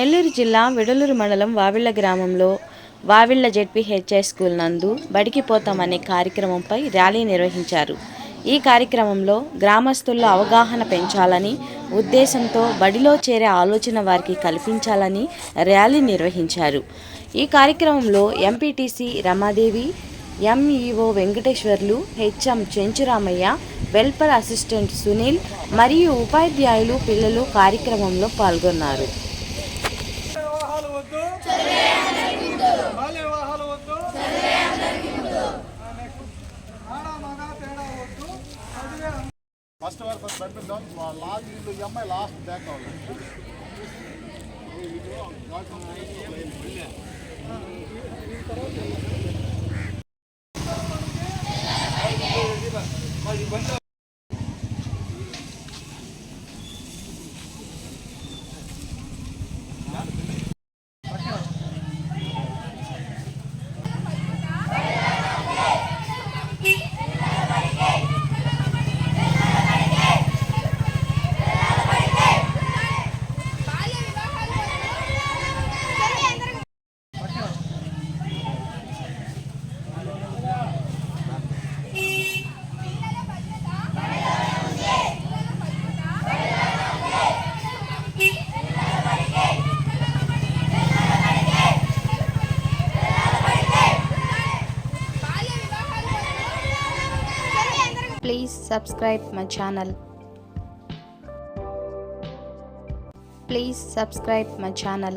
నెల్లూరు జిల్లా విడలూరు మండలం వావిళ్ల గ్రామంలో వావిళ్ల జెడ్పీహెచ్ఎస్ స్కూల్ నందు బడికి పోతామనే కార్యక్రమంపై ర్యాలీ నిర్వహించారు. ఈ కార్యక్రమంలో గ్రామస్తుల్లో అవగాహన పెంచాలని ఉద్దేశంతో బడిలో చేరే ఆలోచన వారికి కల్పించాలని ర్యాలీ నిర్వహించారు. ఈ కార్యక్రమంలో MPTC Ramadevi, MEO Venkateswarlu, HM Chenchuramayya, welfare assistant Sunil మరియు ఉపాధ్యాయులు, పిల్లలు కార్యక్రమంలో పాల్గొన్నారు. ఫస్ట్ వరకు పంపిద్దాం. లాస్ట్ ఇంట్లో ఈ అమ్మాయి లాస్ట్ బ్యాక్ అవ్వాలి. Please subscribe my channel. Please subscribe my channel.